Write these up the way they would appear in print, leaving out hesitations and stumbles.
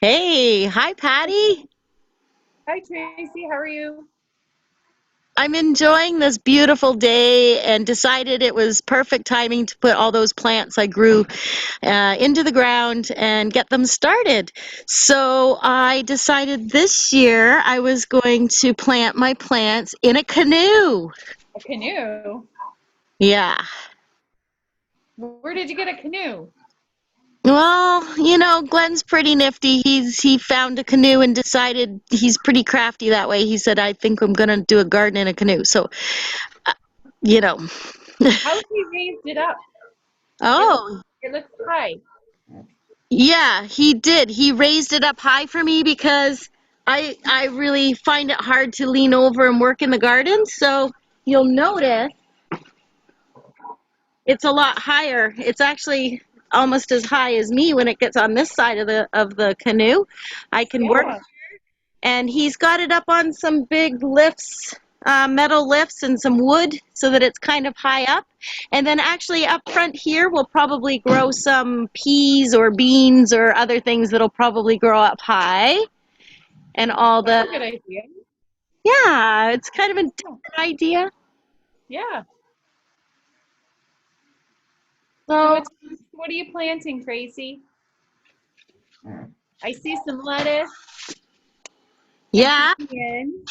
Hey, hi Patty. Hi Tracy, how are you? I'm enjoying this beautiful day and decided it was perfect timing to put all those plants I grew into the ground and get them started. So I decided this year I was going to plant my plants in a canoe. A canoe? Yeah. Where did you get a canoe? Well, Glenn's pretty nifty. He found a canoe and decided he's pretty crafty that way. He said, "I think I'm gonna do a garden in a canoe." So, uh, you know. How he raised it up? It looks Oh, it looks high. yeah, he did. He raised it up high for me because I really find it hard to lean over and work in the garden. So you'll notice it's a lot higher. It's actually almost as high as me when it gets on this side of the canoe. I can work, Yeah. and he's got it up on some big lifts, metal lifts and some wood so that it's kind of high up. And then actually up front here, we'll probably grow some peas or beans or other things that'll probably grow up high. And all That's the, a good idea. yeah, it's kind of a Yeah. different idea. Yeah. So So, what are you planting, Tracy? I see some lettuce and some yeah, onions.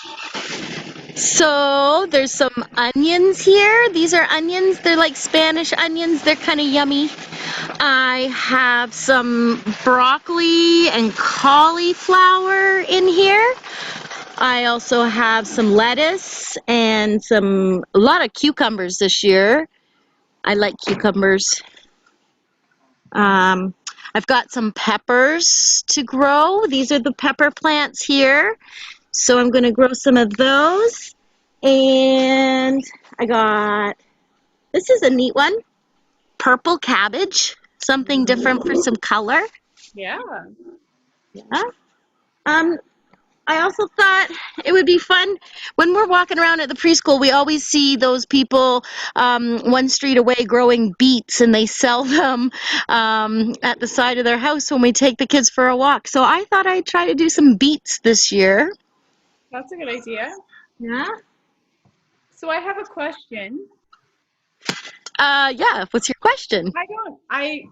so there's some onions here. These are onions. They're like Spanish onions. They're kind of yummy. I have some broccoli and cauliflower in here. I also have some lettuce and a lot of cucumbers this year. I like cucumbers. Um, I've got some peppers to grow. These are the pepper plants here. So I'm going to grow some of those. And I got, this is a neat one, purple cabbage, something different for some color. Yeah. Yeah. Um, I also thought it would be fun when we're walking around at the preschool. We always see those people one street away growing beets, and they sell them at the side of their house when we take the kids for a walk. So I thought I'd try to do some beets this year. That's a good idea. Yeah. So I have a question. Yeah. What's your question? I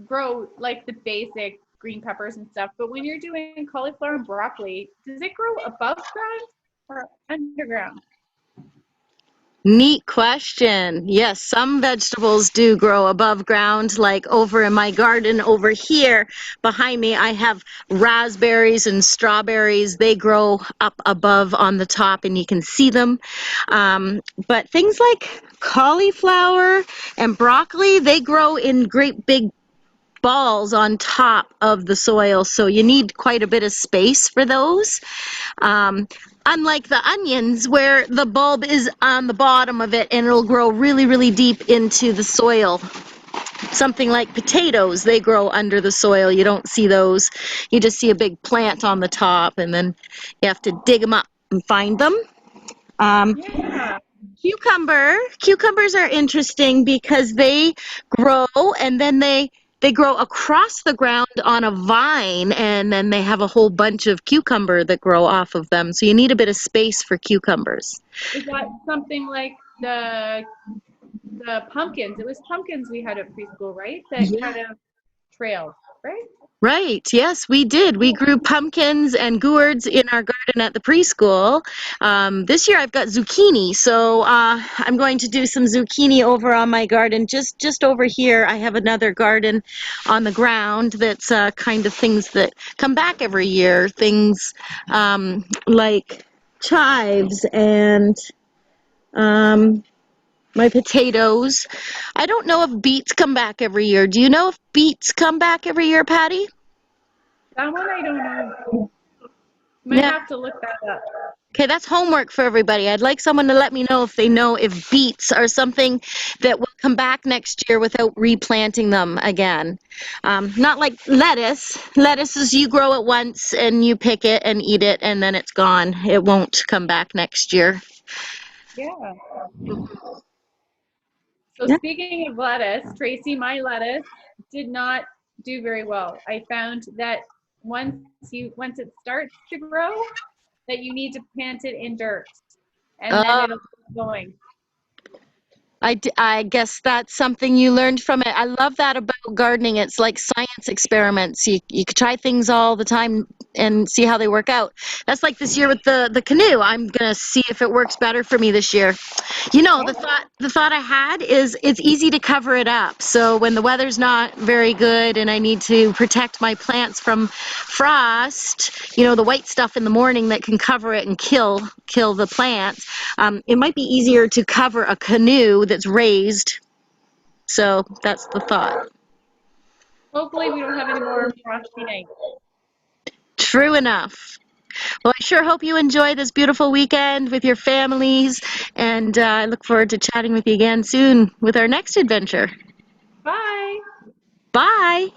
grow like the basic green peppers and stuff, but when you're doing cauliflower and broccoli, does it grow above ground or underground? Neat question. Yes, some vegetables do grow above ground, like over in my garden over here behind me. I have raspberries and strawberries. They grow up above on the top, and you can see them. But things like cauliflower and broccoli, they grow in great big balls on top of the soil, so you need quite a bit of space for those. Um, Unlike the onions, where the bulb is on the bottom of it and it'll grow really, really deep into the soil. Something like potatoes, they grow under the soil. You don't see those. You just see a big plant on the top, and then you have to dig them up and find them. Um, Yeah. Cucumbers are interesting because they grow and then they grow across the ground on a vine, and then they have a whole bunch of cucumber that grow off of them. So you need a bit of space for cucumbers. Is that something like the pumpkins? It was pumpkins we had at preschool, right? That Yeah. kind of trailed, right? Right. Yes, we did. We grew pumpkins and gourds in our garden at the preschool. This year I've got zucchini, so I'm going to do some zucchini over on my garden. Just over here, I have another garden on the ground that's kind of things that come back every year. Things like chives and um, my potatoes. I don't know if beets come back every year. Do you know if beets come back every year, Patty? That one I don't know. Might Yeah. have to look that up. Okay, that's homework for everybody. I'd like someone to let me know if they know if beets are something that will come back next year without replanting them again. Not like lettuce. Lettuce is you grow it once and you pick it and eat it and then it's gone. It won't come back next year. Yeah. So Yeah. speaking of lettuce, Tracy, my lettuce did not do very well. I found that once it starts to grow, that you need to plant it in dirt, and then Oh, it'll keep going. I guess that's something you learned from it. I love that about gardening. It's like science experiments. You could try things all the time and see how they work out. That's like this year with the canoe. I'm gonna see if it works better for me this year. You know, Okay. the thought I had is it's easy to cover it up. So when the weather's not very good and I need to protect my plants from frost, you know, the white stuff in the morning that can cover it and kill the plants, it might be easier to cover a canoe that's raised. So that's the thought. Hopefully, we don't have any more frosty nights. True enough. Well, I sure hope you enjoy this beautiful weekend with your families, and I look forward to chatting with you again soon with our next adventure. Bye. Bye.